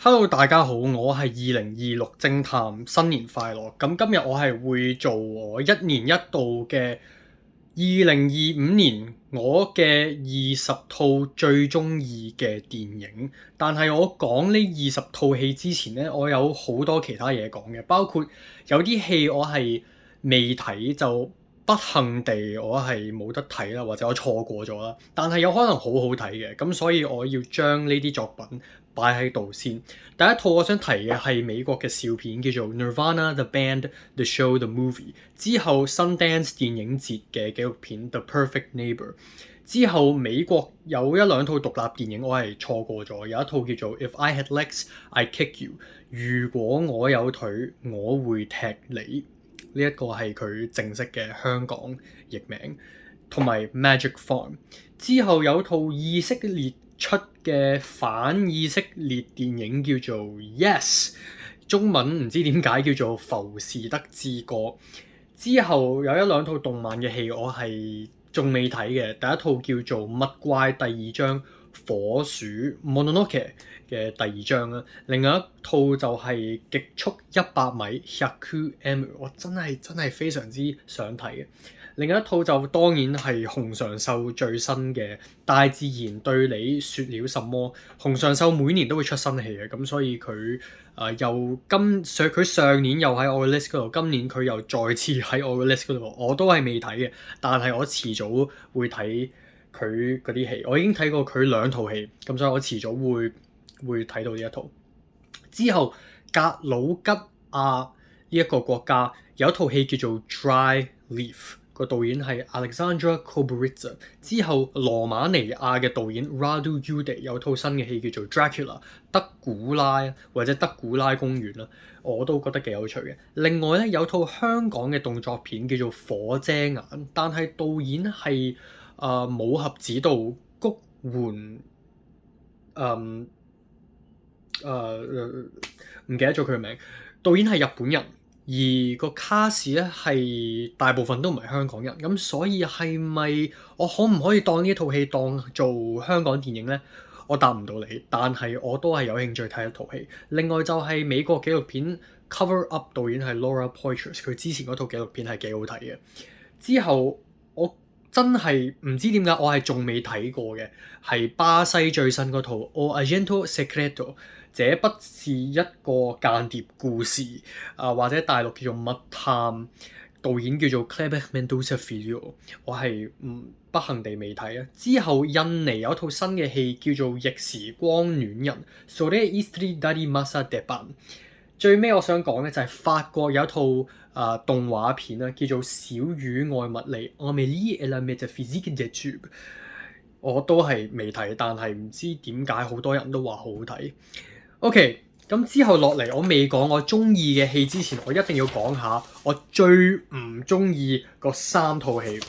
Hello，大家好，我係2026偵探，新年快樂。咁今日我係會做我一年一度嘅2025年我嘅20套最中意嘅電影。但係我講呢20套戲之前呢，我有好多其他嘢講嘅，包括有啲戲我係未睇就不幸地我係冇得睇啦，或者我錯過咗啦。但係有可能好好睇嘅，咁所以我要將呢啲作品擺喺度先。第一套我想提嘅係美國嘅笑片，叫做 Nirvana The Band The Show The Movie。之後 Sundance 電影節嘅紀錄片 The Perfect Neighbor。之後美國有一兩套獨立電影我係錯過咗，有一套叫做 If I Had Legs I'd Kick You。如果我有腿，我會踢你。呢一個係佢正式嘅香港譯名，同埋 Magic Farm。之後有套以色列出嘅反以色列電影叫做 Yes， 中文唔知點解叫做浮士德之歌。之後有一兩套動漫嘅戲我係仲未睇嘅，第一套叫做物怪第二章火鼠 Mononoke 嘅第二章啦，另外一套就係極速100米 100m， 我真係非常之想睇嘅。另一套就當然係洪尚秀最新嘅大自然對你說了什麼。洪尚秀每年都會出新戲嘅，咁所以佢佢上年又喺我嘅 list 嗰度，今年佢又再次喺我嘅 list 嗰度，我都係未睇嘅，但係我遲早會睇佢嗰啲戲。我已經睇過佢兩套戲，咁所以我遲早會睇到呢一套。之後格魯吉亞呢一個國家有一套戲叫做 Dry Leaf， 個導演係 Alexandra Kobrytska。之後羅馬尼亞嘅導演 Radu Jude 有套新嘅戲叫做 Dracula 德古拉或者德古拉公園啦，我都覺得幾有趣嘅。另外咧有套香港嘅動作片叫做火遮眼，但係導演係武俠指導谷垣唔記得咗佢嘅名，導演係日本人，而個卡士咧係大部分都唔係香港人，咁所以係咪我可唔可以當呢一套戲當做香港電影呢？我答唔到你，但係我都係有興趣睇一套戲。另外就係美國紀錄片 Cover Up， 導演係 Laura Poitras， 佢之前嗰套紀錄片係幾好睇嘅。之後我真係唔知點解我係仲未睇過嘅，係巴西最新嗰套 O Agente Secreto， 這不是一個間諜故事，或者大陸叫做密探，導演叫做 Kleber Mendonça Filho， 我係不幸地未睇啊。之後印尼有一套新嘅戲叫做逆時光戀人 Sore Istri dari Masa Depan。最尾我想講咧就係法國有一套動畫片啦，叫做《小魚愛物理》Amélie et la métaphysique des tubes， 我都係未睇，但係唔知點解好多人都話好好睇。OK， 咁之後落嚟我未講我中意嘅戲之前，我一定要講下我最唔中意嗰三套戲。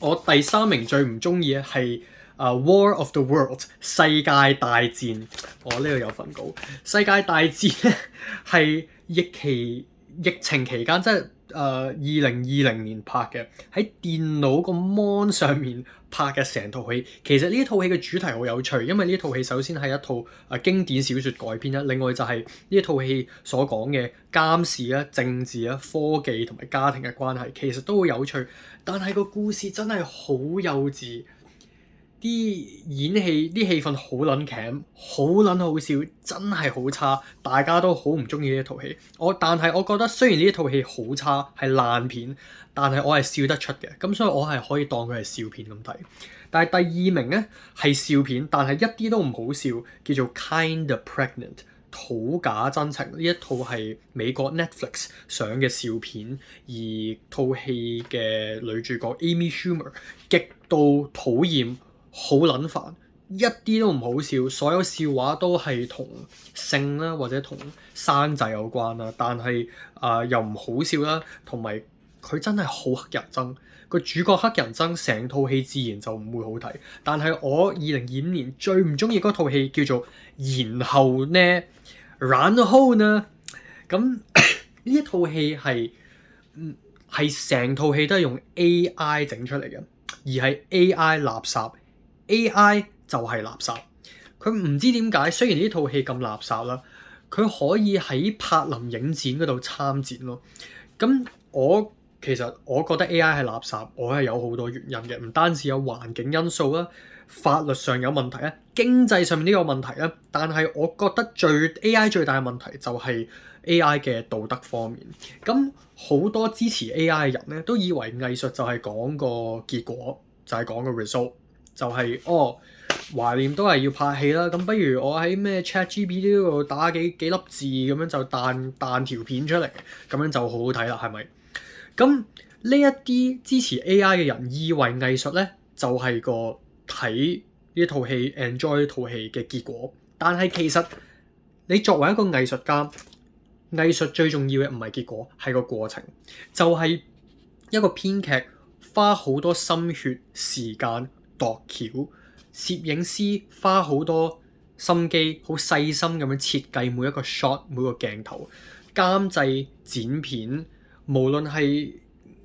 我第三名最唔中意嘅係War of the World 世界大戰。我呢度有份稿。世界大戰咧係疫情期間，即係2020年拍嘅，喺電腦個 mon 上面拍嘅成套戲。其實呢一套戲嘅主題好有趣，因為呢一套戲首先係一套經典小說改編啦，另外就係呢一套戲所講嘅監視啦、政治啦、科技同埋家庭嘅關係，其實都好有趣。但係個故事真係好幼稚。啲演戲啲氣氛好撚鉗，好撚好笑，真係好差，大家都好唔中意呢一套戲。但係我覺得雖然呢一套戲好差，係爛片，但係我係笑得出嘅，咁所以我係可以當佢係笑片咁睇。但係第二名咧係笑片，但係一啲都唔好笑，叫做 Kinda Pregnant 土假真情。呢一套係美國 Netflix 上嘅笑片，而套戲嘅女主角 Amy Schumer 極度討厭。好撚煩，一啲都唔好笑，所有笑話都係同性啦或者同生仔有關啦，但係又唔好笑啦，同埋佢真係好黑人憎，個主角黑人憎，成套戲自然就唔會好睇。但係我2025年最唔中意嗰套戲叫做然後呢，然後呢，咁呢一套戲係成套戲都係用 AI 整出嚟嘅，而係 AI 垃圾。AI 就係垃圾，佢唔知點解，雖然呢套戲咁垃圾啦，佢可以喺柏林影展嗰度參展咯。咁其實我覺得 AI 係垃圾，我係有好多原因嘅，唔單止有環境因素啦，法律上有問題咧，經濟上面呢個問題咧，但係我覺得AI 最大嘅問題就係 AI 嘅道德方面。咁好多支持 AI 嘅人咧，都以為藝術就係講個結果，就係講個 result，就係懷念都係要拍戲啦。咁不如我喺咩 ChatGPT 度打幾粒字咁樣就彈條片出嚟，咁樣就好好睇啦，係咪？咁呢一啲支持 AI 嘅人以為藝術咧就係個睇呢套戲 enjoy 呢套戲嘅結果，但係其實你作為一個藝術家，藝術最重要嘅唔係結果，係個過程，就係一個編劇花好多心血時間度橋，攝影師花好多心機好細心咁樣設計每一個 shot 每個鏡頭，監製剪片。無論係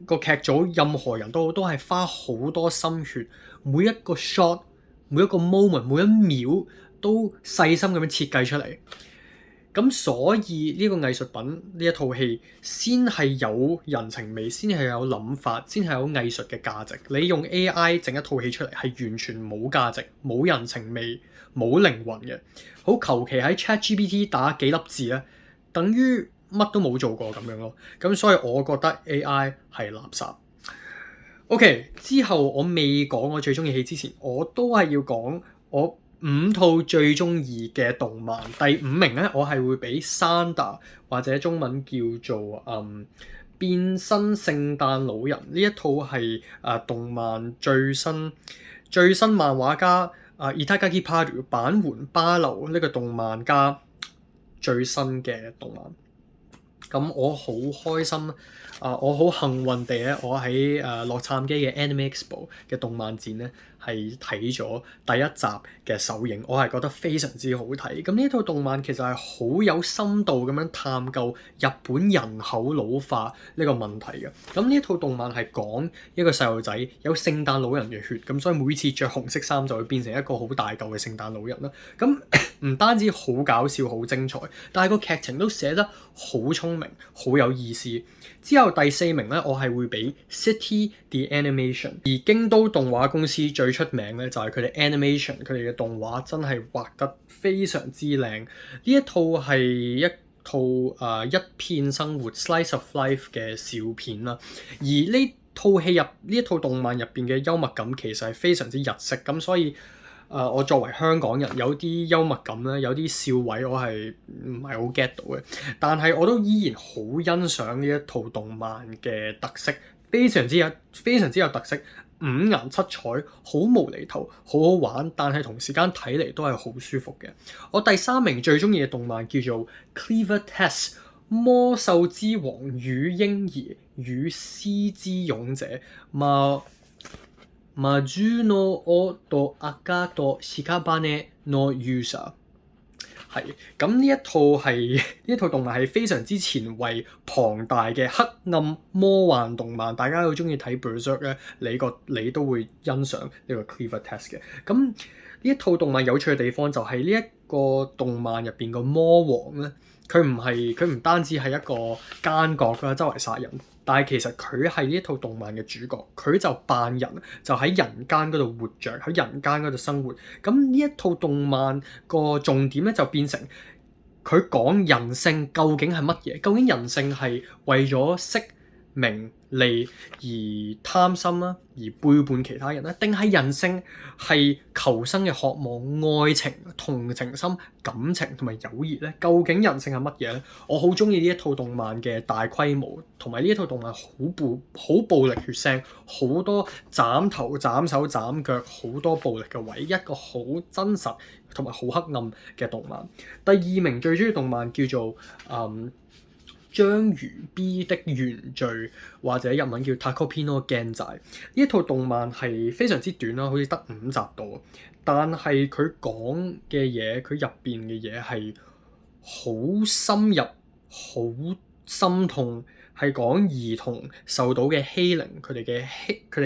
個劇組，任何人都係花好多心血，每一個 shot、每一個 moment、每一秒都細心咁樣設計出嚟。咁所以呢個藝術品呢一套戲先係有人情味，先係有諗法，先係有藝術嘅價值。你用 AI 整一套戲出嚟係完全冇價值、冇人情味、冇靈魂嘅。好求其喺 ChatGPT 打幾粒字咧，等於乜都冇做過咁樣咯，咁所以我覺得 AI 係垃圾。OK， 之後我未講我最中意戲之前，我都係要講我5套最中意嘅動漫。第5名咧，我係會俾 Sanda 或者中文叫做變身聖誕老人呢一套係動漫最新漫畫家Itagaki Paru 板垣巴流呢個動漫家最新嘅動漫。咁我好開心我好幸運地咧，我喺洛杉磯嘅 Anime Expo 嘅動漫展咧，係睇咗第一集嘅首映，我係覺得非常之好睇。咁呢套動漫其實係好有深度咁樣探究日本人口老化呢個問題嘅。咁呢套動漫係講一個細路仔有聖誕老人嘅血，咁所以每次着紅色衫就會變成一個好大嚿嘅聖誕老人啦。咁唔單止好搞笑、好精彩，但係個劇情都寫得好聰明、好有意思。之後第4名咧，我係會俾 City the Animation， 而京都動畫公司最出名咧就係佢哋 animation， 佢哋嘅動畫真係畫得非常之靚。呢一套係一套一片生活 slice of life 嘅笑片啦，而呢一套動漫入邊嘅幽默感其實係非常之日式，咁所以我作為香港人，有啲幽默感咧，有啲笑位我係唔係好 get 到嘅，但係我都依然好欣賞呢一套動漫嘅特色，非常之有特色，五顏七彩，好無厘頭，好好玩，但係同時間睇嚟都係好舒服嘅。我第3名最中意嘅動漫叫做 Cleaver Test 魔獸之王與嬰兒與獅之勇者魔女の王と赤と屍の勇者。係咁，呢一套動漫係非常之前衛龐大嘅黑暗魔幻動漫，大家好中意睇 Berserk 咧，你都會欣賞呢個 Cleaver Test 嘅。咁呢一套動漫有趣嘅地方就係呢一個動漫入邊個魔王咧，佢唔單止係一個奸角啦，周圍殺人。但係其實佢係呢套動漫嘅主角，佢就扮人，就喺人間嗰度活着，喺人間嗰度生活。咁呢一套動漫個重點咧就變成佢講人性究竟係乜嘢？究竟人性係為咗色名利而貪心啦，而背叛其他人咧？定係人性係求生嘅渴望、愛情、同情心、感情同埋友誼咧？究竟人性係乜嘢咧？我好中意呢一套動漫嘅大規模，同埋呢一套動漫好暴力血腥，好多斬頭斬手斬腳，好多暴力嘅位，一個好真實同埋好黑暗嘅動漫。第2名最中意動漫叫做章魚 B 的原罪，或者日文叫 Takopi no Genzai。呢一套動漫係非常之短啦，好似得5集度，但係佢講嘅嘢，佢入邊嘅嘢係好深入、好心痛，係講兒童受到嘅欺凌，佢哋嘅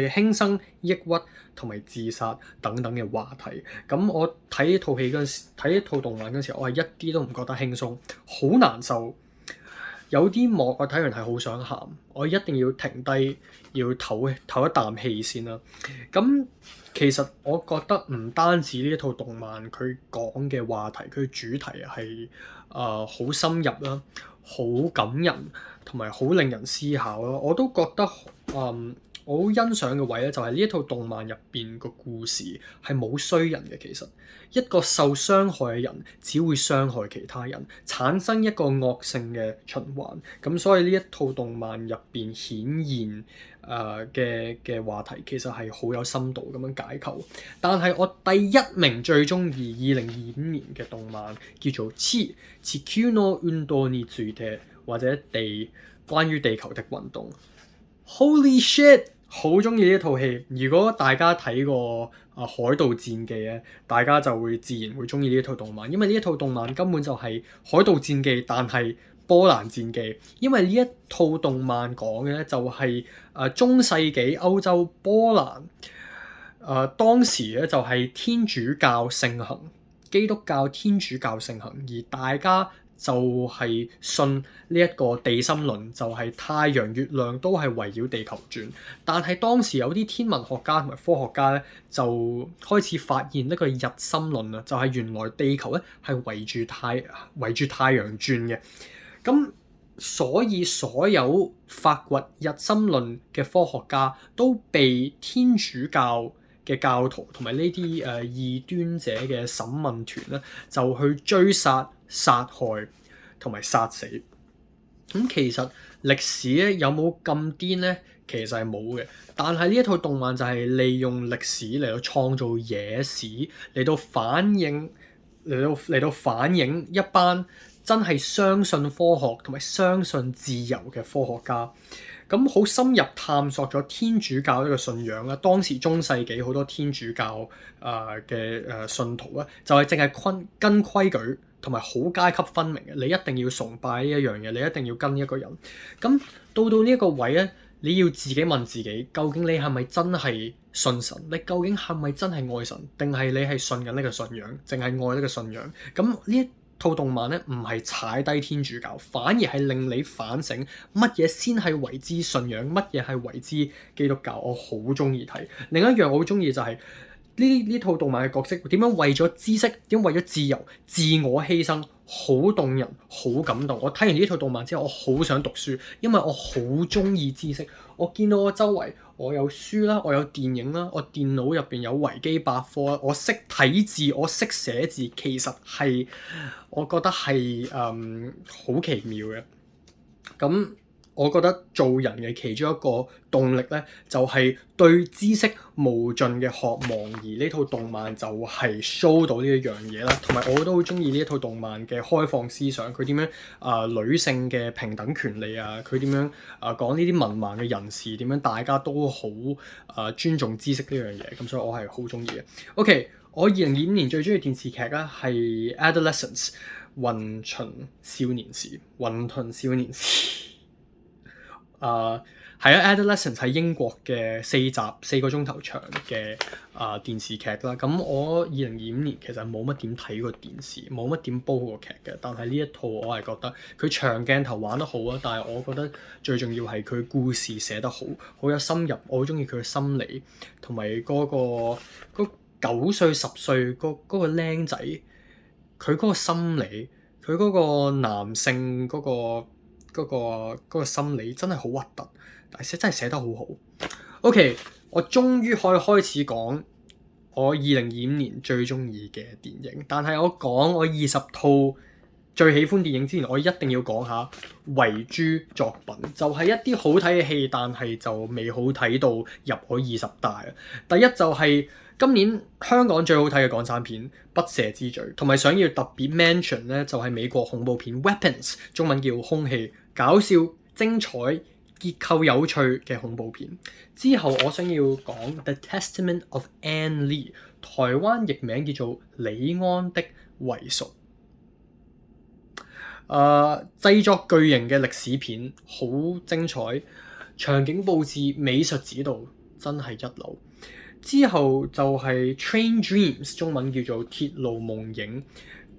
輕生、抑鬱同埋自殺等等嘅話題。咁我睇呢套戲嗰陣時，睇呢套動漫嗰陣時，我係一啲都唔覺得輕鬆，好難受。有啲幕我睇完係好想喊，我一定要停低，要唞一啖氣先啦。咁其實我覺得唔單止呢一套動漫佢講嘅話題，佢主題係好深入啦，好感人，同埋好令人思考咯。我都覺得我好欣賞嘅位咧，就係呢一套動漫入邊個故事係冇衰人嘅。其實一個受傷害嘅人只會傷害其他人，產生一個惡性嘅循環。咁所以呢一套動漫入邊顯現嘅話題其實係好有深度咁樣解構。但係我第一名最中意2025年嘅動漫叫做《地球の運動について》，或者關於地球的運動。Holy shit！ 好中意呢一套戲。如果大家睇過海盜戰記咧，大家就會自然會中意呢一套動漫，因為呢一套動漫根本就係海盜戰記，但係波蘭戰記。因為呢一套動漫講嘅咧就係中世紀歐洲波蘭當時咧就係天主教盛行，基督教天主教盛行，而大家就係信呢一個地心論，就係太陽、月亮都係圍繞地球轉。但係當時有啲天文學家同埋科學家咧，就開始發現呢個日心論啊，就係原來地球咧係圍住太陽轉嘅。咁所以所有發掘日心論嘅科學家都被天主教嘅教徒同埋呢啲異端者嘅審問團咧，就去追殺、殺害同埋殺死。其實歷史咧有冇咁癲咧？其實係冇嘅。但係呢一套動漫就係利用歷史嚟到創造野史，嚟到反映一班真係相信科學同埋相信自由嘅科學家。咁好深入探索咗天主教呢個信仰啦。當時中世紀好多天主教嘅信徒咧，就係淨係跟規矩同埋好階級分明嘅。你一定要崇拜呢一樣嘢，你一定要跟一個人。咁到呢一個位咧，你要自己問自己，究竟你係咪真係信神？你究竟係咪真係愛神？定係你係信緊呢個信仰，淨係愛呢個信仰？咁呢一套動漫咧，唔係踩低天主教，反而係令你反省乜嘢先係為之信仰，乜嘢係為之基督教。我好中意睇。另一樣我好中意就係呢套動漫嘅角色點樣為咗知識，點樣為咗自由，自我犧牲，好動人，好感動。我睇完呢套動漫之後，我好想讀書，因為我好中意知識。我見到我周圍，我有書啦，我有電影啦，我電腦入邊有維基百科，我識睇字，我識寫字，其實係我覺得係好奇妙嘅。咁我覺得做人嘅其中一個動力咧，就係對知識無盡嘅渴望，而呢套動漫就係 show 到呢一樣嘢啦。同埋我都好中意呢一套動漫嘅開放思想，佢點樣女性嘅平等權利啊，佢點樣講呢啲文盲嘅人士點樣大家都好尊重知識呢樣嘢。咁所以我係好中意嘅。OK， 我2025年最中意電視劇咧係 Adolescence 混沌少年時。係啊，Adolescence 喺英國嘅4個鐘頭長嘅電視劇啦。咁我2025年其實冇乜點睇過電視，冇乜點煲過劇嘅。但係呢一套我係覺得佢長鏡頭玩得好啊，但係我覺得最重要係佢故事寫得好，好有深入。我好中意佢嘅心理同埋嗰個9歲10歲嗰個僆仔，佢嗰個心理，佢嗰個男性嗰個心理真係好核突，但係真係寫得好好。OK， 我終於可以開始講我2025年最中意嘅電影。但係我講我20套最喜歡電影之前，我一定要講下遺珠作品，就係一啲好睇嘅戲，但係就未好睇到入我20大。第一就係今年香港最好睇嘅港產片《不赦之罪》，同埋想要特別 mention 咧，就係美國恐怖片《Weapons》，中文叫《兇器》，搞笑、精彩、結構有趣嘅恐怖片。之後我想要講《The Testament of Anne Lee》，台灣譯名叫做《李安的遺屬》。製作巨型嘅歷史片，好精彩，場景佈置、美術指導真係一流。之後就係 Train Dreams， 中文叫做鐵路夢影。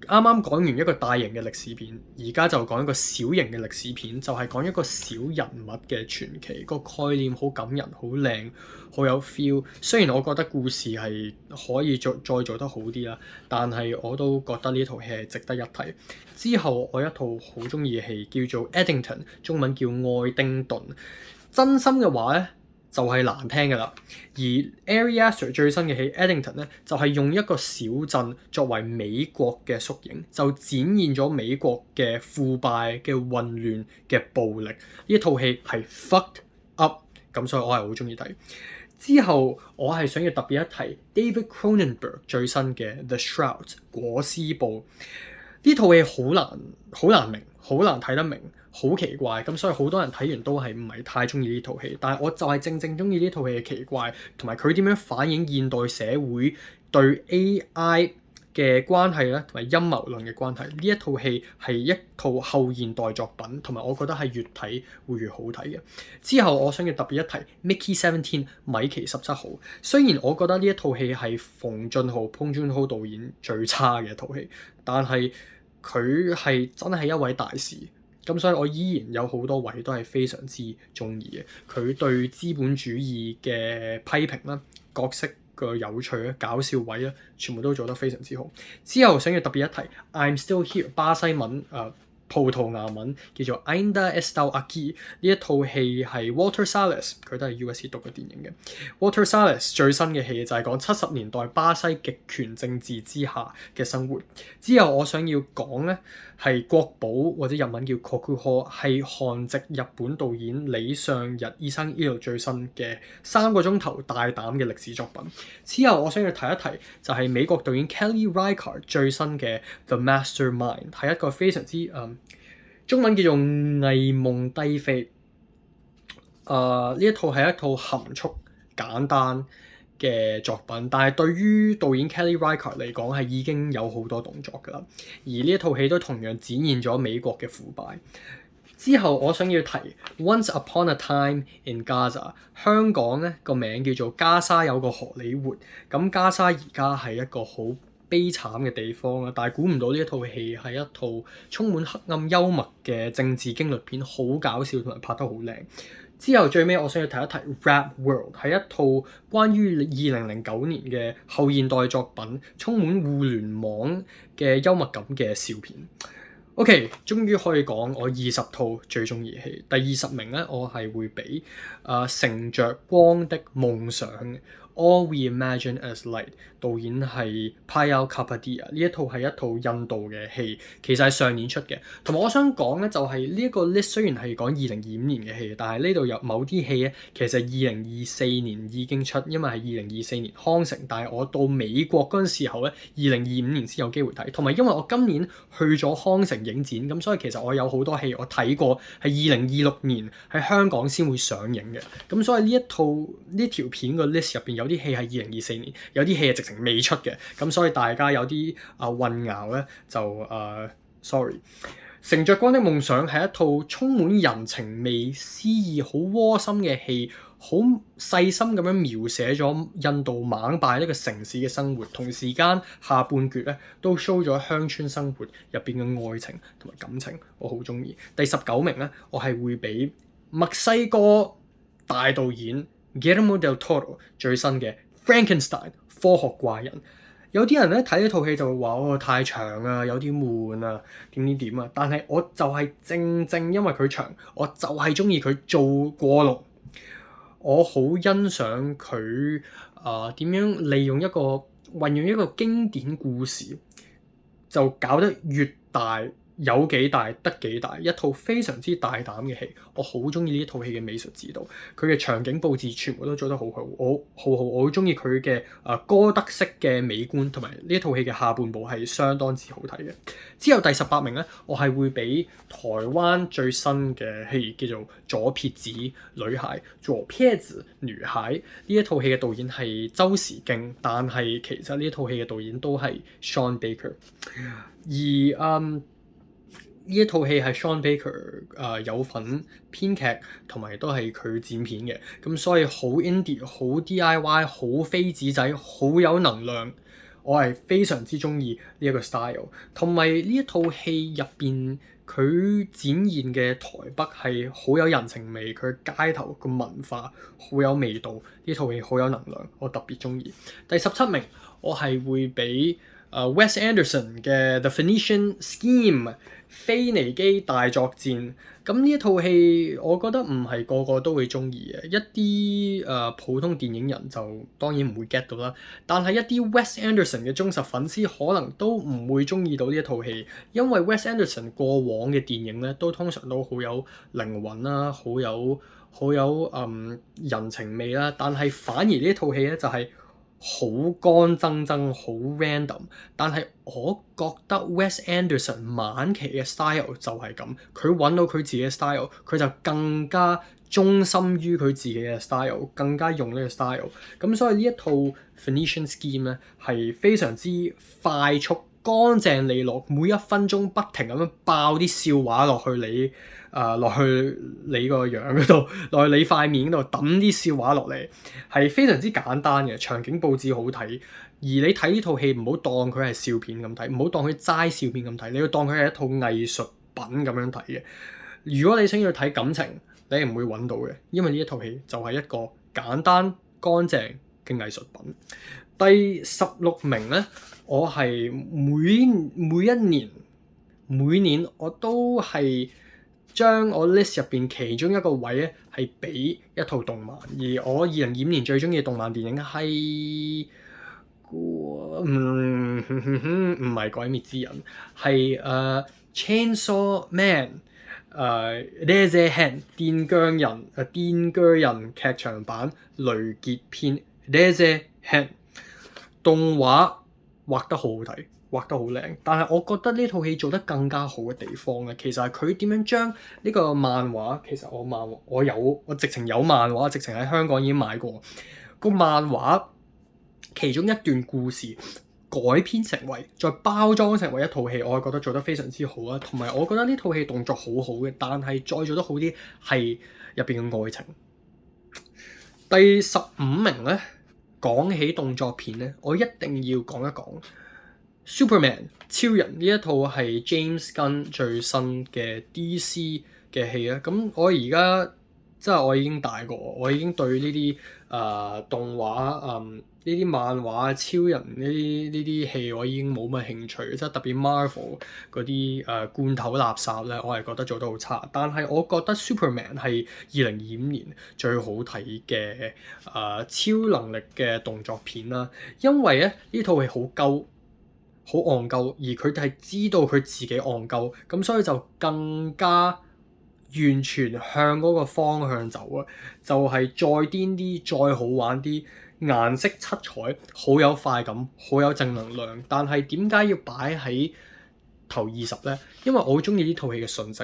啱啱講完一個大型嘅歷史片，而家就講一個小型嘅歷史片，就係講一個小人物嘅傳奇。個概念好感人、好靚、好有 feel。雖然我覺得故事係可以再做得好啲啦，但係我都覺得呢套戲係值得一睇。之後我一套好中意嘅戲叫做 Eddington， 中文叫愛丁頓。真心嘅話咧，就係難聽嘅啦，而 Ari Aster 最新嘅戲 Eddington 咧，就係用一個小鎮作為美國嘅縮影，就展現咗美國嘅腐敗、嘅混亂、嘅暴力。呢套戲係 fucked up， 咁所以我係好中意睇。之後我係想要特別一提 David Cronenberg 最新嘅 The Shroud 裹屍布。呢套戲好難明，好難睇得明。好奇怪，咁所以好多人睇完都係唔係太中意呢套戲，但係我就係正中意呢套戲嘅奇怪，同埋佢點樣反映現代社會對 AI 嘅關係咧，同埋陰謀論嘅關係。呢一套戲係一套後現代作品，同埋我覺得係越睇會越好睇嘅。之後我想要特別一提 Mickey 17米奇17號，雖然我覺得呢一套戲係馮俊豪 Bong Joon-ho 導演最差嘅一套戲，但係佢係真係一位大師。咁所以我依然有好多位都係非常之中意嘅。佢對資本主義嘅批評啦、角色嘅有趣啦、搞笑位啦，全部都做得非常之好。之後想要特別一提 I'm Still Here 巴西文葡萄牙文叫做 Ainda Estou Aqui， 呢一套戲係 Walter Salles， 佢都係 USC 讀嘅電影嘅。Walter Salles 最新嘅戲就係講70年代巴西極權政治之下嘅生活。之後我想要講咧係國寶或者日文叫 Kokuho， 係韓籍日本導演李相日醫生呢度最新嘅3個鐘頭大膽嘅歷史作品。之後我想要提一提就係美國導演 Kelly Reichardt 最新嘅 The Mastermind， 係一個非常之中文叫做偽夢低飛。呢一套係一套含蓄簡單嘅作品，但係對於導演 Kelly Reichardt 嚟講係已經有好多動作㗎啦。而呢一套戲都同樣展現咗美國嘅腐敗。之後我想要提 Once Upon a Time in Gaza， 香港咧個名叫做加沙有個荷里活。咁加沙而家係一個好悲慘嘅地方啦，但係估唔到呢一套戲係一套充滿黑暗幽默嘅政治驚慄片，好搞笑同埋拍得好靚。之後最尾我想要提一提 Rap World， 係一套關於2009年嘅後現代作品，充滿互聯網嘅幽默感嘅笑片。OK， 終於可以講我20套最中意嘅戲。第20名咧，我係會俾乘着光的夢想。All We Imagine as Light， 導演係 Payal Kapadia， 呢一套係一套印度嘅戲，其實係上年出嘅。同埋我想講咧，就係呢一個 list 雖然係講2025年嘅戲，但係呢度有某啲戲咧，其實2024年已經出，因為係2024年康城，但係我到美國嗰陣時候咧，2025年先有機會睇。同埋因為我今年去咗康城影展，咁所以其實我有好多戲我睇過係2026年喺香港先會上映嘅。咁所以呢條片個 list 入邊有啲戲係2024年，有啲戲係直情未出嘅，咁所以大家有啲混淆咧就sorry。乘着光的夢想係一套充滿人情味、詩意、好窩心嘅戲，好細心咁樣描寫咗印度猛拜呢個城市嘅生活，同時間下半橛咧都 show 咗鄉村生活入邊嘅愛情同埋感情，我好中意。第19名咧，我係會俾墨西哥大導演Guillermo del Toro 最新嘅 Frankenstein 科學怪人。有啲人咧睇呢套戲就會話太長啊，有啲悶啊，點啊。但係我就係正因為佢長，我就係中意佢做過龍。我好欣賞佢點樣利用運用一個經典故事，就搞得越大。有幾大得幾大，一套非常之大膽嘅戲，我好中意呢一套戲嘅美術指導，佢嘅場景佈置全部都做得好好，我好中意佢嘅哥德式嘅美觀，同埋呢一套戲嘅下半部係相當之好睇嘅。之後第18名咧，我係會俾台灣最新嘅戲叫做《左撇子女孩》左撇子女孩。呢一套戲嘅導演係周時敬，但係其實呢一套戲嘅導演都係 Sean Baker。而呢一套戲係 Sean Baker 有份編劇，同埋都係佢剪片嘅，咁所以好 indie、好 DIY、好飛紙仔、好有能量。我係非常之中意呢一個 style，同埋呢一套戲入邊佢展現嘅台北係好有人情味，佢街頭個文化好有味道，呢套戲好有能量，我特別中意。第17名我係會俾Wes Anderson 嘅 The Phoenician Scheme 腓尼基大作戰。咁呢一套戲我覺得唔係個個都會中意嘅，一啲普通電影人就當然唔會 get 到啦。但係一啲 Wes Anderson 嘅忠實粉絲可能都唔會中意到呢一套戲，因為 Wes Anderson 過往嘅電影咧都通常都好有靈魂啦，好有人情味啦。但係反而呢一套戲咧就係好乾爭爭，好 random，但係我覺得 Wes Anderson 晚期嘅 style 就係咁，佢揾到佢自己嘅 style，佢就更加忠心於佢自己嘅 style，更加用呢個 style。咁所以呢一套 Phoenician Scheme 咧係非常之快速、乾淨利落，每一分鐘不停咁樣爆啲笑話落去你個樣嗰度，落去你塊面嗰度抌啲笑話落嚟，係非常之簡單嘅，場景佈置好睇。而你睇呢套戲唔好當佢係笑片咁睇，唔好當佢齋笑片咁睇，你要當佢係一套藝術品咁樣睇嘅。如果你想要睇感情，你係唔會揾到嘅，因為呢一套戲就係一個簡單乾淨嘅藝術品。第16名咧，我係每年我都係將我 list 入邊其中一個位咧係俾一套動漫，而我2025年最中意嘅動漫電影係唔係鬼滅之刃，係Chainsaw Man。Eraserhead 電鋸人劇場版雷傑篇 Eraserhead 動畫畫得好好睇，畫得好靚，但係我覺得呢套戲做得更加好嘅地方咧，其實係佢點樣將呢個漫畫，其實我直情有漫畫，直情喺香港已經買過個漫畫，其中一段故事改編成為，再包裝成為一套戲，我係覺得做得非常之好啊！同埋我覺得呢套戲動作好好嘅，但係再做得好啲係入邊嘅愛情。第15名咧，講起動作片咧，我一定要講一講 Superman 超人呢一套係 James Gunn 最新嘅 DC 嘅戲啊！咁我而家即係我已經大個，我已經對呢啲動畫呢啲漫畫超人呢啲戲我已經冇乜興趣，即係特別 Marvel 嗰啲罐頭垃圾咧，我係覺得做得好差。但係我覺得 Superman 係2025年最好睇嘅超能力嘅動作片啦，因為咧呢套戲好戇鳩，而佢係知道佢自己戇鳩，咁所以就更加完全向嗰個方向走啊！就係再癲啲，再好玩啲。顏色七彩好有快感，好有正能量，但係點解要擺喺頭20咧？因為我好中意呢套戲嘅訊息，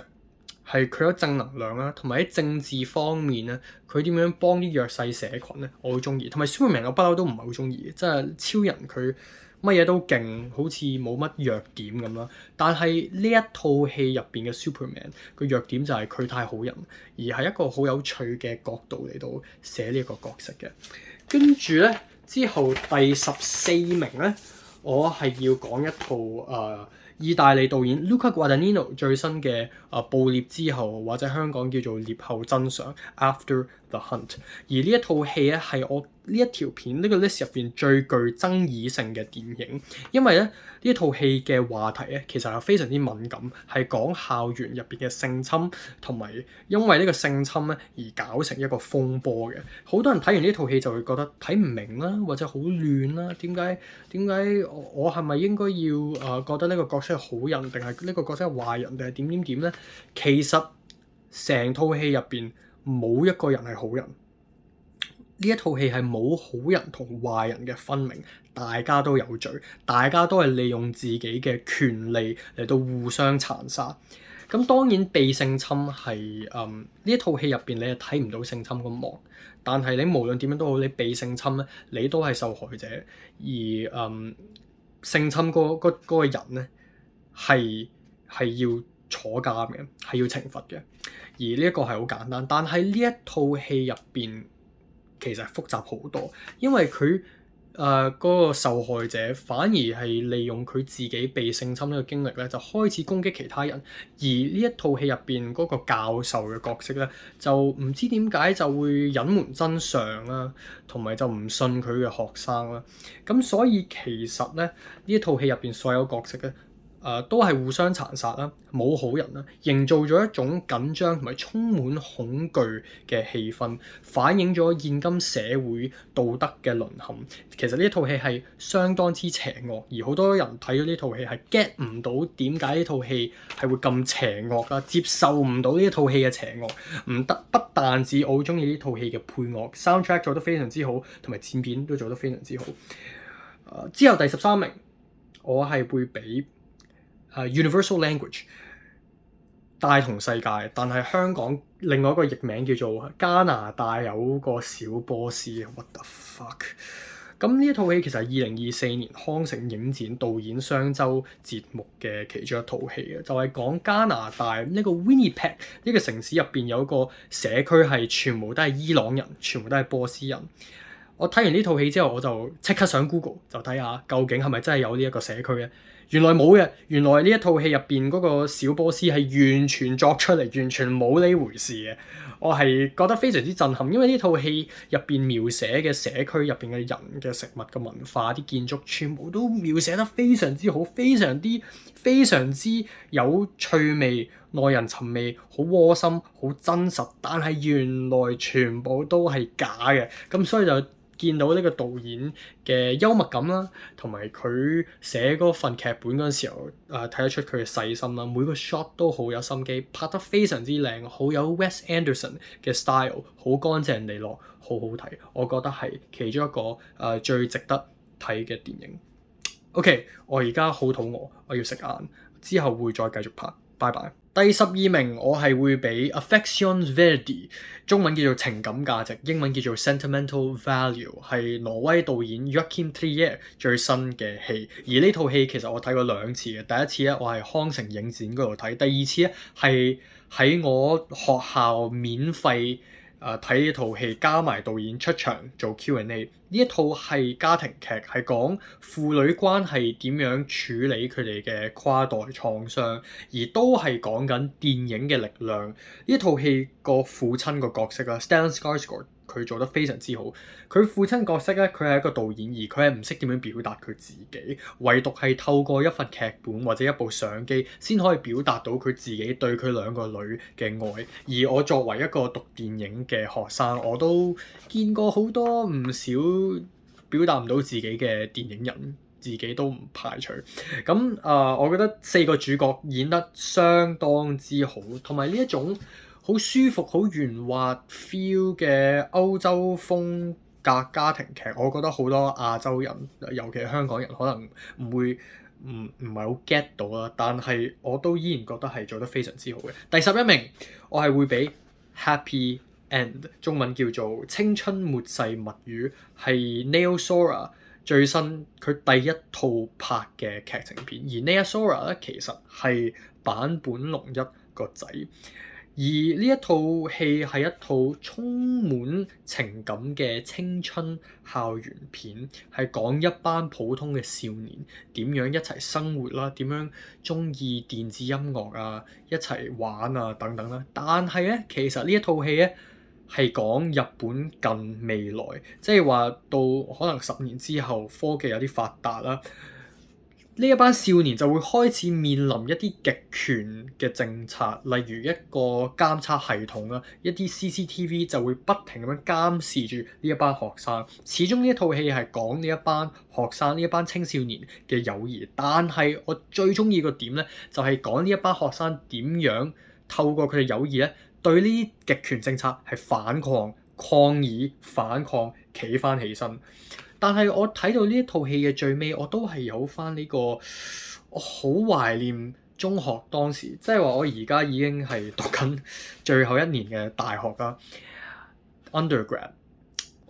係佢有正能量啦，同埋喺政治方面咧，佢點樣幫啲弱勢社群咧，我好中意。同埋 Superman 我不嬲都唔係好中意，即係超人佢乜嘢都勁，好似冇乜弱點咁啦。但係呢一套戲入邊嘅 Superman 個弱點就係佢太好人，而係一個好有趣嘅角度嚟到寫呢一個角色嘅。跟住咧，之後第14名咧，我係要講一套意大利導演 Luca Guadagnino 最新嘅捕獵之後，或者香港叫做獵後真相 After the Hunt。而呢一套戲咧係我呢一條片呢個 list 入邊最具爭議性嘅電影，因為咧呢一套戲嘅話題咧其實係非常之敏感，係講校園入邊嘅性侵，同埋因為呢個性侵咧而搞成一個風波嘅。好多人睇完呢套戲就會覺得睇唔明啦，或者好亂啦。點解我係咪應該要覺得呢個角色係好人，定係呢個角色係壞人，定係點咧？其實成套戲入邊冇一個人係好人。呢一套戲係冇好人同壞人嘅分明，大家都有罪，大家都係利用自己嘅權利嚟到互相殘殺。咁當然被性侵係呢一套戲入邊你係睇唔到性侵個幕，但係你無論點樣都好，你被性侵咧，你都係受害者。而性侵嗰個人咧係要坐監嘅，係要懲罰嘅。而呢一個係好簡單，但係呢一套戲入邊其實複雜好多，因為佢嗰個受害者反而係利用佢自己被性侵呢個經歷咧，就開始攻擊其他人。而呢一套戲入邊嗰個教授嘅角色咧，就唔知點解就會隱瞞真相啦，同埋就唔信佢嘅學生啦。咁所以其實咧，呢一套戲入邊所有角色咧，都係互相殘殺啦，冇好人啦，營造咗一種緊張同埋充滿恐懼嘅氣氛，反映咗現今社會道德嘅淪陷。其實呢一套戲係相當之邪惡，而好多人睇咗呢套戲係 get 唔到點解呢套戲係會咁邪惡啦，接受唔到呢一套戲嘅邪惡。不但止我好中意呢套戲嘅配樂 soundtrack 做得非常之好，同埋剪片都做得非常之好。之後第13名，我係會俾Universal Language 大同世界，但係香港另外一個譯名叫做加拿大有個小波斯 What the fuck？ 咁呢一套戲其實係2024年康城影展導演雙週節目嘅其中一套戲嘅，就係講加拿大呢個 Winnipeg 呢個城市入邊有個社區係全部都係伊朗人，全部都係波斯人。我睇完呢套戲之後，我就即刻上 Google 就睇下究竟係咪真係有呢一個社區咧？原來冇嘅，原來呢一套戲入邊嗰個小波斯係完全作出嚟，完全冇呢回事嘅。我係覺得非常之震撼，因為呢套戲入邊描寫嘅社區入邊嘅人嘅食物嘅文化、啲建築全部都描寫得非常之好，非常之有趣味、耐人尋味、好窩心、好真實，但係原來全部都係假嘅，咁所以就見到呢個導演嘅幽默感啦，同埋佢寫嗰份劇本嗰陣時候，睇得出佢嘅細心啦。每個 shot 都好有心機，拍得非常之靚，好有 Wes Anderson 嘅 style， 好乾淨利落，好好睇。我覺得係其中一個最值得睇嘅電影。OK， 我而家好肚餓，我要食晏，之後會再繼續拍。拜拜。第12名我係會俾 Affections Verdi， 中文叫做情感價值，英文叫做 Sentimental Value， 係挪威導演 Joachim Trier 最新嘅戲。而呢套戲其實我睇過2次嘅，第一次咧我係康城影展嗰度睇，第二次咧係喺我學校免費睇呢套戲，加埋導演出場做 Q&A。呢一套係家庭劇，係講父女關係點樣處理佢哋嘅跨代創傷，而都係講緊電影嘅力量。呢一套戲個父親個角色啊 Stellan Skarsgård 佢做得非常之好。佢父親角色咧，佢係一個導演，而佢係唔識點樣表達佢自己，唯獨係透過一份劇本或者一部相機，先可以表達到佢自己對佢2個女嘅愛。而我作為一個讀電影嘅學生，我都見過好多唔少表達唔到自己嘅電影人，自己都唔排除。咁我覺得4個主角演得相當之好，同埋呢一種好舒服、好圓滑 feel 嘅歐洲風格家庭劇，我覺得好多亞洲人，尤其係香港人，可能唔係好 get 到啦。但係我都依然覺得係做得非常之好嘅。第11名，我係會俾 Happy End， 中文叫做青春末世物語，係 Neil Sora 最新佢第一套拍嘅劇情片。而 Neil Sora 咧其實係坂本龍一個仔。而呢一套戲係一套充滿情感嘅青春校園片，係講一班普通嘅少年點樣一齊生活啦，點樣鍾意電子音樂啊，一齊玩啊等等啦。但係咧，其實呢一套戲咧係講日本近未來，即係話到可能10年之後，科技有啲發達啦。呢一班少年就會開始面臨一啲極權嘅政策，例如一個監測系統啦，一啲 CCTV 就會不停咁樣監視住呢一班學生。始終呢一套戲係講呢一班學生、呢一班青少年嘅友誼，但係我最中意個點咧，就係講呢一班學生點樣透過佢哋友誼咧，對呢啲極權政策係反抗、抗議、反抗，企翻起身。但係我睇到呢一套戲嘅最尾，我都係有翻呢個，我好懷念中學當時，即係話我而家已經係讀緊最後1年嘅大學啦，undergrad，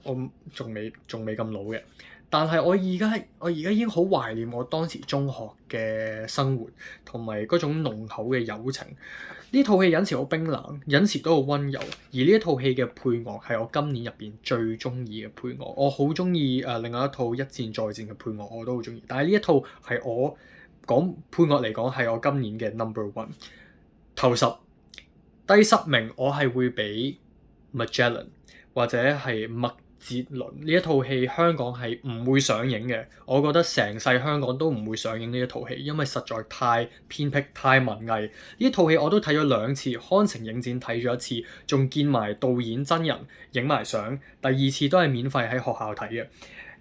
我仲未咁老嘅。但係我而家已經好懷念我當時中學嘅生活同埋嗰種濃厚嘅友情。呢套戲有時好冰冷，有時都好溫柔。而呢一套戲嘅配樂係我今年入邊最中意嘅配樂。我好中意另外一套一戰再戰嘅配樂，我都好中意。但係呢一套係我講配樂嚟講係我今年嘅 number one。頭十，第10名我係會俾 Magellan 或者係麥哲倫。呢一套戲香港係唔會上映嘅，我覺得成世香港都唔會上映呢一套戲，因為實在太偏僻、太文藝。呢一套戲我都睇咗2次，康城影展睇咗1次，仲見埋導演真人影埋相。第2次都係免費喺學校睇嘅。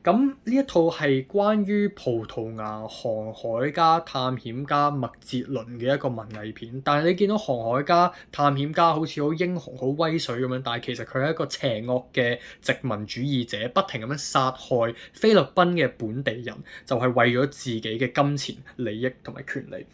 咁呢一套係關於葡萄牙航海家、探險家麥哲倫嘅一個文藝片，但係你見到航海家、探險家好似好英雄、好威水咁樣，但係其實佢係一個邪惡嘅殖民主義者，不停咁樣殺害菲律賓嘅本地人，就係為咗自己嘅金錢利益同埋權利。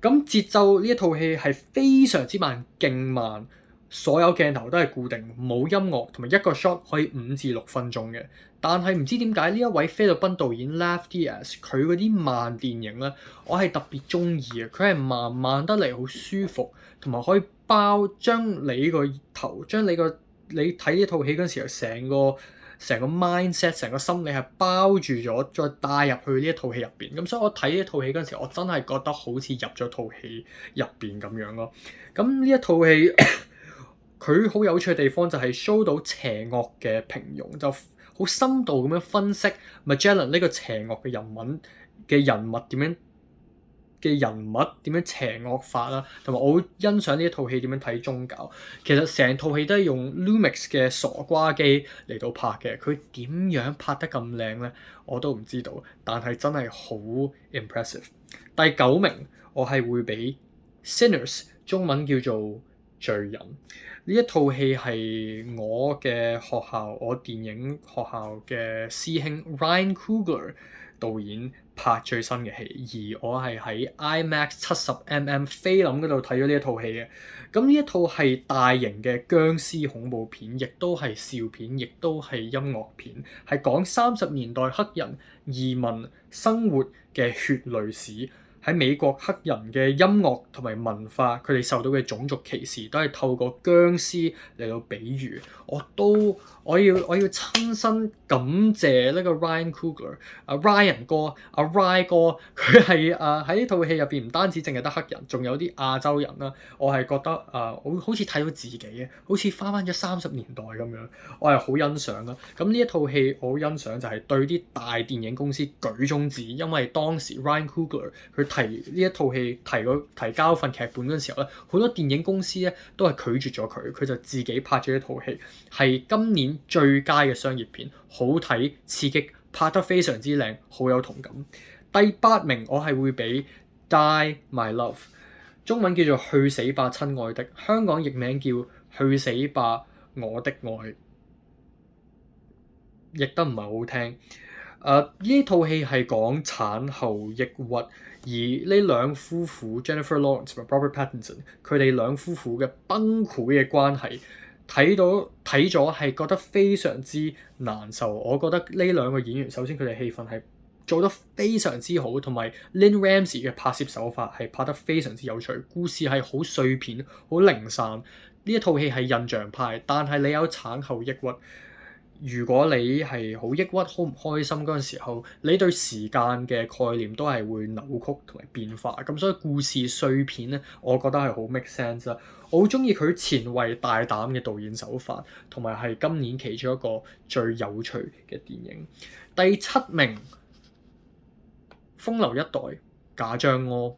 咁節奏呢一套戲係非常之慢，勁慢。所有鏡頭都係固定，冇音樂，同埋一個 shot 可以5至6分鐘嘅。但係唔知點解呢一位菲律賓導演 Lev Diaz 佢嗰啲慢電影咧，我係特別中意嘅。佢係慢得嚟好舒服，同埋可以將你個頭，將你睇呢套戲嗰陣時候成個 mindset， 成個心理係包住咗，再帶入去呢一套戲入邊。咁所以我睇呢一套戲嗰陣時候，我真係覺得好似入咗套戲入邊咁樣咯。咁呢一套戲佢好有趣嘅地方就係 show 到邪惡嘅平庸，就好深度咁樣分析 Magellan 呢個邪惡嘅人物點樣邪惡法啦，同埋我好欣賞呢一套戲點樣睇宗教。其實成套戲都係用 Lumix 嘅傻瓜機嚟到拍嘅，佢點樣拍得咁靚咧？我都唔知道，但係真係好 impressive。第9名我係會俾 Sinners， 中文叫做罪人。呢一套戲係我嘅學校，我電影學校嘅師兄 Ryan Coogler 導演拍最新嘅戲，而我係喺 IMAX 70mm 菲林嗰度睇咗呢一套戲嘅。咁呢一套係大型嘅殭屍恐怖片，亦都係笑片，亦都係音樂片，係講30年代黑人移民生活嘅血淚史。喺美國黑人嘅音樂同埋文化，佢哋受到嘅種族歧視都係透過殭屍嚟到比喻。我要親身感謝呢個 Ryan Coogler， Ryan 哥，Ryan 哥，佢係喺呢套戲入邊唔單止淨係得黑人，仲有啲亞洲人啦。我係覺得好似睇到自己嘅，好似翻咗30年代咁樣，我係好欣賞啦。咁呢一套戲我好欣賞就係對啲大電影公司舉中指，因為當時 Ryan Coogler 佢提呢一套戲提交份劇本嗰陣時候咧，好多電影公司咧都係拒絕咗佢，佢就自己拍咗一套戲，係今年最佳嘅商業片，好睇刺激，拍得非常之靚，好有同感。第8名我係會俾 Die My Love， 中文叫做去死吧親愛的，香港譯名叫去死吧我的愛，譯得唔係好聽。呢套戲係講產後抑鬱，而呢兩夫婦 Jennifer Lawrence 同 Robert Pattinson 佢哋兩夫婦嘅崩潰嘅關係，睇咗係覺得非常之難受。我覺得呢兩個演員首先佢哋戲份係做得非常之好，同埋 Lynn Ramsay 嘅拍攝手法係拍得非常之有趣，故事係好碎片、好零散。呢一套戲係印象派，但係你有產後抑鬱。如果你係好抑鬱、好唔開心嗰陣時候，你對時間嘅概念都係會扭曲同埋變化，咁所以故事碎片咧，我覺得係好 make sense 啦。我好中意佢前衛大膽嘅導演手法，同埋係今年其中一個最有趣嘅電影。第7名，風流一代賈樟柯。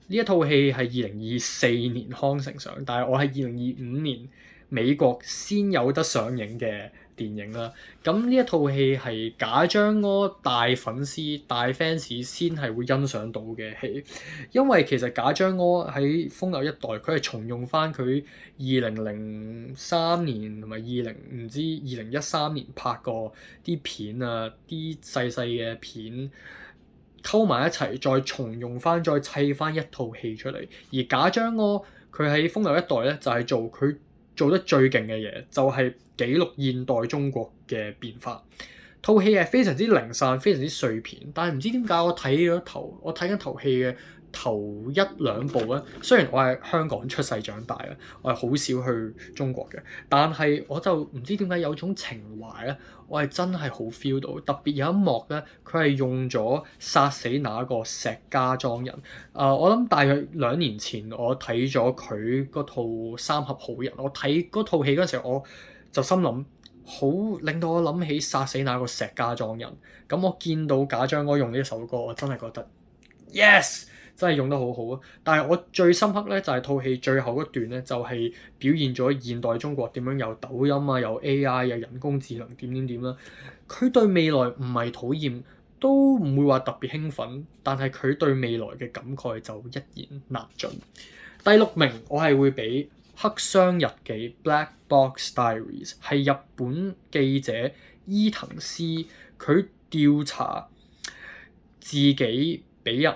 呢一套戲係2024年康城上，但係我係2025年美國先有得上映嘅電影啦。咁呢一套戲係賈樟柯大粉絲、大 fans 先係會欣賞到嘅戲，因為其實賈樟柯喺《風流一代》佢係重用翻佢2003年同埋2013年拍過啲片啊，啲細細嘅片溝埋一齊，再重用翻，再砌翻一套戲出嚟。而賈樟柯佢喺《風流一代》咧，就係佢做得最勁嘅嘢，就係記錄現代中國嘅變化。套戲係非常之零散，非常之碎片，但係唔知點解我睇緊套戲嘅頭一兩部咧，雖然我係香港出世長大啦，我係好少去中國嘅，但係我就唔知點解有種情懷咧，我係真係好 feel 到。特別有一幕咧，佢係用咗殺死那個石家莊人。我諗大約2年前我睇咗佢嗰套《三峽好人》，我睇嗰套戲嗰陣時候，我就心諗好令到我諗起殺死那個石家莊人。咁我見到賈樟柯用呢一首歌，我真係覺得 yes！真係用得好好啊！但係我最深刻咧就係套戲最後嗰段咧，就係表現咗現代中國點樣有抖音啊、有 AI 有人工智能點啦。佢對未來唔係討厭，都唔會話特別興奮，但係佢對未來嘅感慨就一言難盡。第6名我係會俾《黑箱日記》（Black Box Diaries），係日本記者伊藤司佢調查自己俾人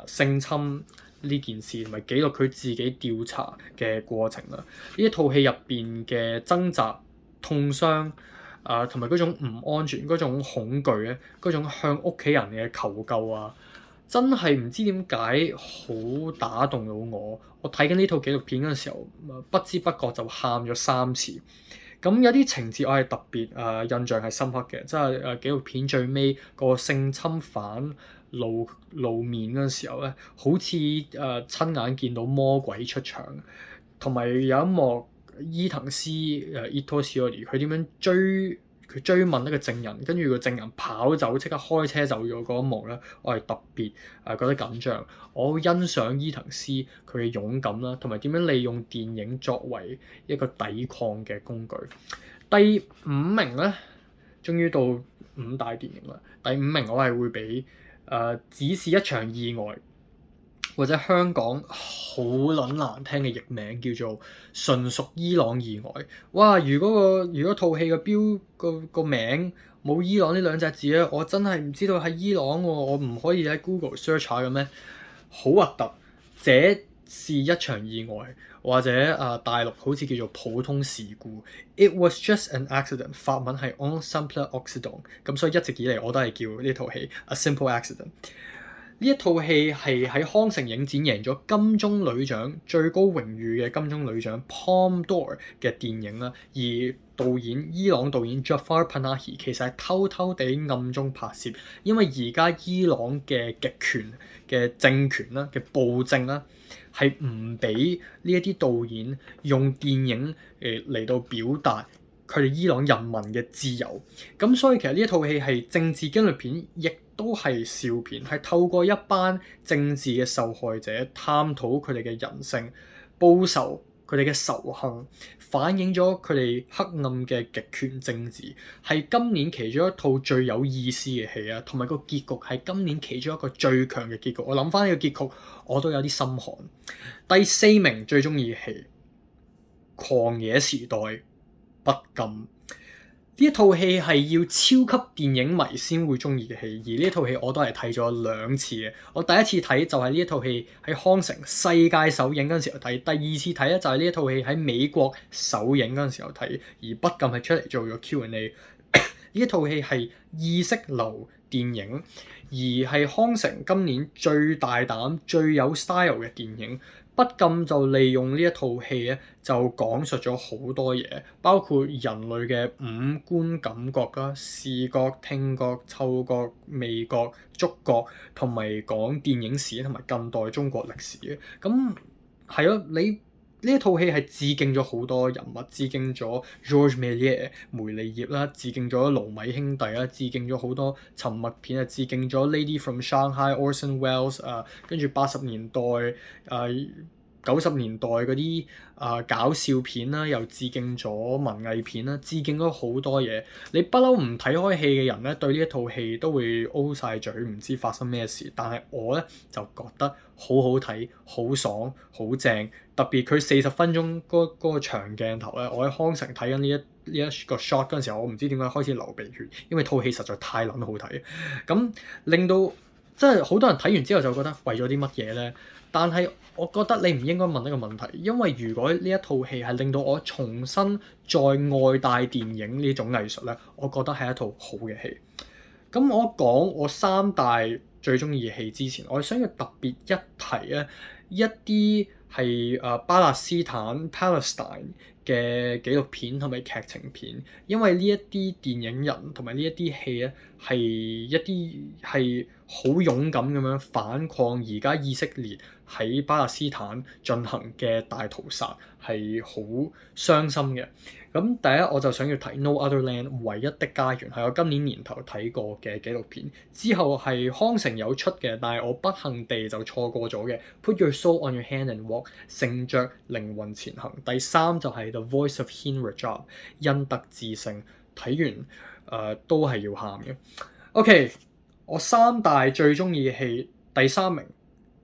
性侵呢件事，同埋記錄佢自己調查嘅過程啦。呢一套戲入邊嘅掙扎、痛傷同埋嗰種唔安全、嗰種恐懼咧、嗰種向屋企人嘅求救啊，真係唔知點解好打動到我。我睇緊呢套紀錄片嗰陣時候，不知不覺就喊咗3次。咁有啲情節我係特別印象係深刻嘅，即係紀錄片最尾個性侵犯露面嗰陣時候咧，好似親眼見到魔鬼出場，同埋有一幕伊藤司Ito Shiori 佢點樣追問一個證人，跟住個證人跑走，即刻開車走咗嗰一幕咧，我係特別覺得緊張。我好欣賞伊藤司佢嘅勇敢啦，同埋點樣利用電影作為一個抵抗嘅工具。第5名咧，終於到5大電影啦。第5名我係會俾只是一場意外，或者香港好撚難聽嘅譯名叫做純屬伊朗意外。哇！如果套戲嘅標個名冇伊朗呢2隻字咧，我真係唔知道係伊朗喎，我唔可以喺 Google search 下嘅咩？好核突！這是一場意外，或者大陸好似叫做普通事故。It was just an accident。法文係 un simple accident。咁所以一直以嚟我都係叫呢套戲 a simple accident。呢一套戲係喺康城影展贏咗金鐘女獎最高榮譽嘅金鐘女獎 Palme d'Or 嘅電影啦，而伊朗導演 Jafar Panahi 其實係偷偷地暗中拍攝，因為而家伊朗嘅極權嘅政權啦嘅暴政啦係唔俾呢一啲導演用電影嚟到表達佢哋伊朗人民嘅自由，咁所以其實呢一套戲係政治紀錄片，亦都係笑片，係透過一班政治嘅受害者探討佢哋嘅人性、報仇佢哋嘅仇恨，反映咗佢哋黑暗嘅極權政治，係今年其中一套最有意思嘅戲啊！同埋個結局係今年其中一個最強嘅結局。我諗翻呢個結局，我都有啲心寒。第4名最中意嘅戲《狂野時代》不禁。呢一套戲係要超級電影迷先會中意嘅戲，而呢一套戲我都係睇咗2次嘅。我第一次睇就係呢一套戲喺康城世界首映嗰陣時候睇，第2次睇咧就係呢一套戲喺美國首映嗰陣時候睇，而不禁係出嚟做咗 Q&A。呢一套戲係意識流電影，而係康城今年最大膽、最有 style 嘅電影。不禁就利用呢一套戲咧，就講述咗好多嘢，包括人類嘅五官感覺啦、視覺、聽覺、嗅覺、味覺、觸覺，同埋講電影史同埋近代中國歷史嘅。咁係咯，你呢一套戲係致敬咗好多人物，致敬咗 Georges Méliès 梅利葉啦，致敬咗盧米兄弟啦，致敬咗好多沉默片啊，致敬咗 Lady from Shanghai Orson Welles 跟住80年代90年代嗰啲搞笑片啦，又致敬咗文藝片啦，致敬咗好多嘢。你不嬲唔睇開戲嘅人咧，對呢一套戲都會 O 晒嘴，唔知發生咩事。但係我咧就覺得好好睇、好爽、好正。特別佢40分鐘嗰個長鏡頭咧，我喺康城睇緊呢一個 shot 嗰陣時候，我唔知點解開始流鼻血，因為套戲實在太撚好睇。咁令到即係好多人睇完之後就覺得為咗啲乜嘢咧？但係我覺得你唔應該問呢個問題，因為如果呢一套戲係令到我重新再愛戴電影呢種藝術咧，我覺得係一套好嘅戲。咁我講我三大最中意嘅戲之前，我想要特別一提咧一啲係巴勒斯坦 Palestine 嘅紀錄片同埋劇情片，因為呢一啲電影人同埋呢一啲戲咧係一啲係好勇敢咁樣反抗而家以色列喺巴勒斯坦進行嘅大屠殺，係好傷心嘅。咁第一我就想要睇 No Other Land 唯一的家園，係我今年年頭睇過嘅紀錄片。之後係康城有出嘅，但係我不幸地就錯過咗嘅 Put Your Soul on Your Hand and Walk 乘着靈魂前行。第三就係 The Voice of Hin Rajab 因德致勝，睇完都係要喊嘅。OK， 我三大最中意嘅戲，第三名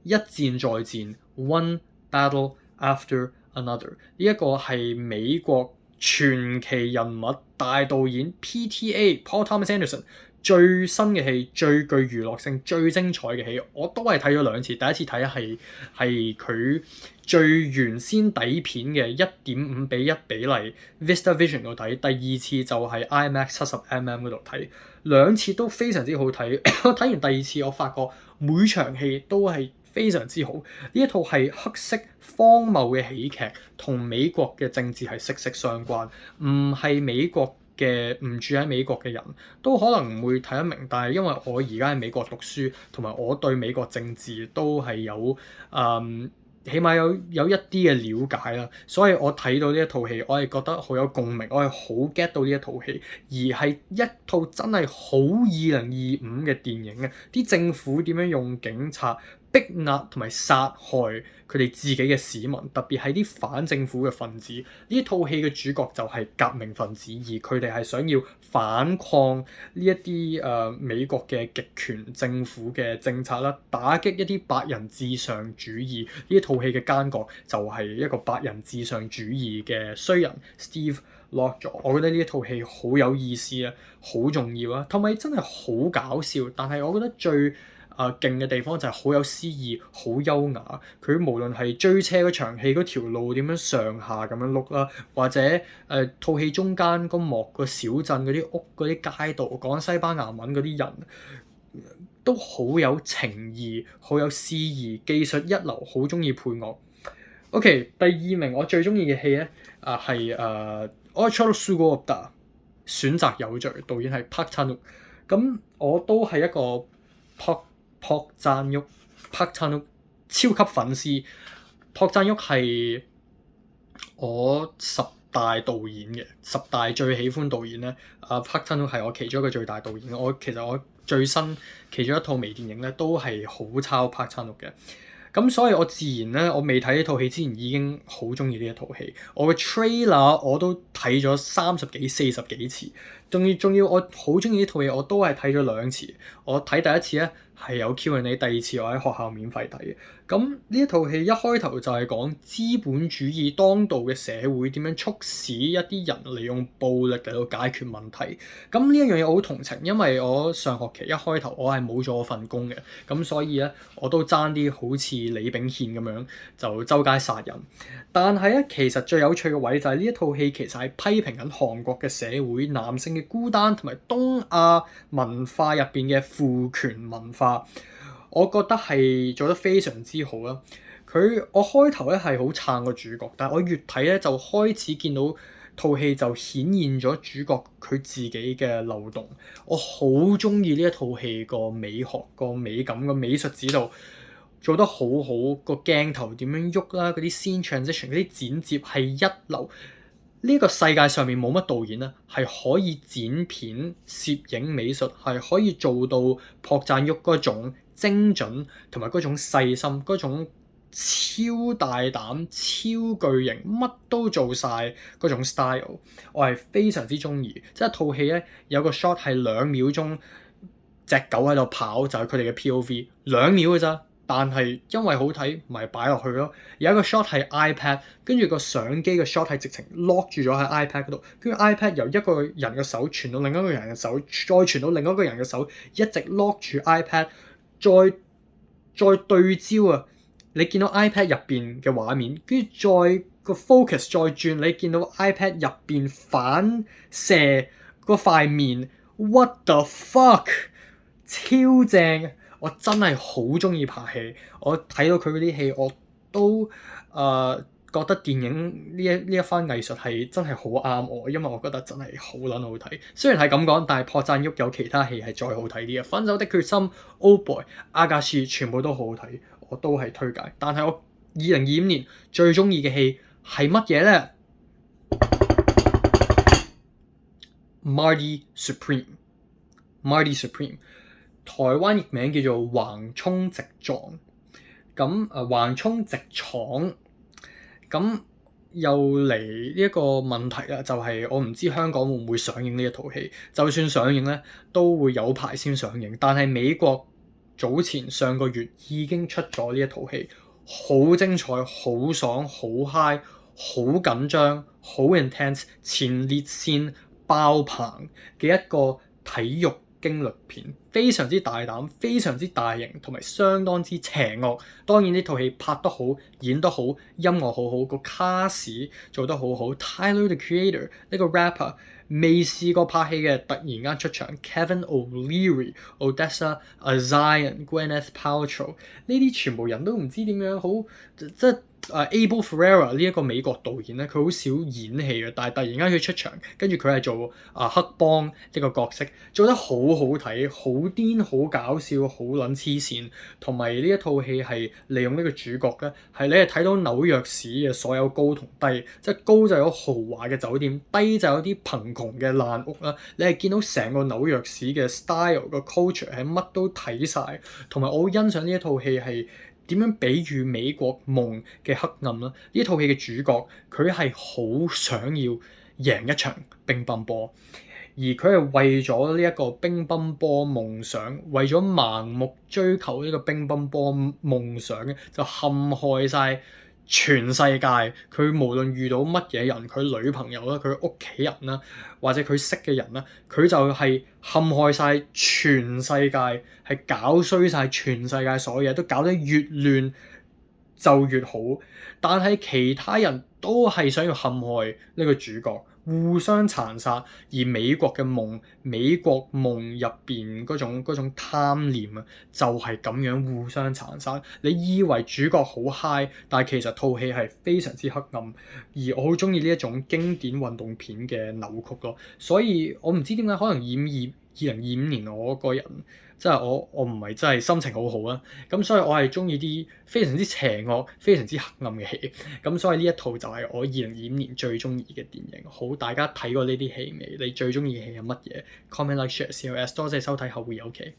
一戰再戰 One Battle After Another， 呢一個係美國傳奇人物大導演 PTA Paul Thomas Anderson 最新嘅戲，最具娛樂性、最精彩嘅戲，我都係睇咗兩次。第一次睇係佢最原先底片嘅 1.5:1 比例 Vista Vision 嗰度睇，第二次就係 IMAX 70mm 嗰度睇，兩次都非常之好睇。我睇完第二次，我發覺每場戲都係非常之好。呢一套係黑色荒謬嘅喜劇，同美國嘅政治係息息相關。唔係美國嘅唔住喺美國嘅人都可能唔會睇得明，但係因為我而家喺美國讀書，同埋我對美國政治都係有起碼有一啲嘅了解啦，所以我睇到呢一套戲，我係覺得好有共鳴，我係好 get 到呢一套戲，而係一套真係好2025嘅電影啊！啲政府點樣用警察逼壓同埋殺害佢哋自己嘅市民，特別係啲反政府嘅分子。呢套戲嘅主角就係革命分子，而佢哋係想要反抗呢一啲美國嘅極權政府嘅政策啦，打擊一啲白人至上主義。呢一套戲嘅奸角就係一個白人至上主義嘅衰人 Steve Lockjaw。我覺得呢一套戲好有意思啊，好重要啊，同埋真係好搞笑。但係我覺得最勁嘅地方就係好有詩意、好優雅。佢無論係追車嗰場戲嗰條路點樣上下咁樣碌啦，或者套戲中間嗰幕個小鎮嗰啲屋嗰啲街道講西班牙文嗰啲人，都好有情意、好有詩意，技術一流，好中意配樂。OK， 第二名我最中意嘅戲咧係Ochor Sugoi 選擇有罪，導演係 Park Chan-wook。咁我都係一個朴贊郁超級粉絲。朴贊郁係我十大導演嘅十大最喜歡導演咧。朴贊郁係我其中一個最大導演。其實我最新其中一套微電影咧都係好抄朴贊郁嘅。咁所以我自然咧，我未睇呢套戲之前已經好中意呢一套戲。我嘅 trailer 我都睇咗30幾40幾次，仲要我好中意呢套戲，我都係睇咗兩次。我睇第一次咧係有 Q&A， 第二次我喺學校免費睇嘅。咁呢一套戲一開頭就係講資本主義當道嘅社會點樣促使一啲人利用暴力嚟到解決問題。咁呢一樣嘢我好同情，因為我上學期一開頭我係冇咗份工嘅，咁所以咧我都爭啲好似李炳憲咁樣就周街殺人。但係咧其實最有趣嘅位就係呢一套戲其實係批評緊韓國嘅社會男性嘅孤單同埋東亞文化入邊嘅父權文化。我覺得係做得非常之好啦。我開頭咧係好撐個主角，但係我越睇咧就開始見到套戲就顯現咗主角佢自己嘅漏洞。我好中意呢一套戲個美學、個美感、個美術指導做得好好，個鏡頭點樣喐啦，嗰啲 scene transition、嗰啲剪接係一流。呢個世界上面冇乜導演咧係可以剪片、攝影、美術係可以做到朴贊郁嗰種精準同埋嗰種細心、嗰種超大膽、超巨型，乜都做晒嗰種 style， 我係非常之中意。即係套戲咧有個 shot 係2秒鐘，隻狗喺度跑，就係佢哋嘅 POV， 2秒嘅咋。但係因為好睇，咪擺落去咯。有一個 shot 係 iPad， 跟住個相機嘅 shot 係直情 lock 住咗喺 iPad 嗰度，跟住 iPad 由一個人嘅手傳到另一個人嘅手，再傳到另一個人嘅手，一直 lock 住 iPad，再對焦啊！你見到 iPad 入邊嘅畫面，跟住再個 focus 再轉，你見到 iPad 入邊反射嗰塊面 ，what the fuck， 超正！我真係好中意拍戲，我睇到佢嗰啲戲我都覺得電影呢一番藝術係真係好啱我，因為我覺得真係好撚好睇。雖然係咁講，但係朴贊郁有其他戲係再好睇啲嘅，《分手的決心》、《Old Boy》、《阿加斯》全部都好好睇，我都係推介。但係我2025年最中意嘅戲係乜嘢咧？Marty Supreme，Marty Supreme， 台灣譯名叫做橫衝直撞。咁橫衝直闖。咁又嚟呢一個問題啦，就係我唔知香港會唔會上映呢一套戲。就算上映咧，都會有排先上映。但係美國早前上個月已經出咗呢一套戲，好精彩、好爽、好 high、好緊張、好 intense， 前列腺爆棚嘅一個體育驚慄片，非常之大膽，非常之大型，同埋相當之邪惡。當然呢套戲拍得好，演得好，音樂好好，個卡士做得好好。Tyler the Creator 呢個 rapper 未試過拍戲嘅，突然間出場。Kevin O'Leary、Odessa Zion、Gwyneth Paltrow 呢啲全部人都唔知點樣好，即係Abel Ferrara 呢一個美國導演咧，佢好少演戲嘅，但係突然間佢出場，跟住佢係做黑幫呢個角色，做得好好睇，好癲，好搞笑，好撚黐線。同埋呢一套戲係利用呢個主角咧，係你係睇到紐約市嘅所有高同低，即係高就有豪華嘅酒店，低就有啲貧窮嘅爛屋啦。你係見到成個紐約市嘅 style 個 culture 係乜都睇晒。同埋我好欣賞呢一套戲係點樣比喻美國夢嘅黑暗啦？呢套戲嘅主角佢係好想要贏一場乒乓波，而佢係為咗呢一個乒乓波夢想，為咗盲目追求呢個乒乓波夢想嘅，就陷害晒全世界。佢無論遇到乜嘢人，佢女朋友啦，佢屋企人啦，或者佢識嘅人啦，佢就係陷害晒全世界，係搞衰晒全世界所有嘢，都搞得越亂就越好。但係其他人都係想要陷害呢個主角，互相殘殺。而美國嘅夢，美國夢入邊嗰種貪念啊，就係咁樣互相殘殺。你以為主角好 high，但係其實套戲係非常之黑暗。而我好中意呢一種經典運動片嘅扭曲咯。所以我唔知點解，可能2025年我個人即係我唔係真係心情好好啦。咁所以我係中意啲非常之邪惡、非常之黑暗嘅戲。咁所以呢一套就係我2025年最中意嘅電影。好，大家睇過呢啲戲未？你最中意嘅戲係乜嘢？Comment、like、share、CLS，多謝收睇，後會有期。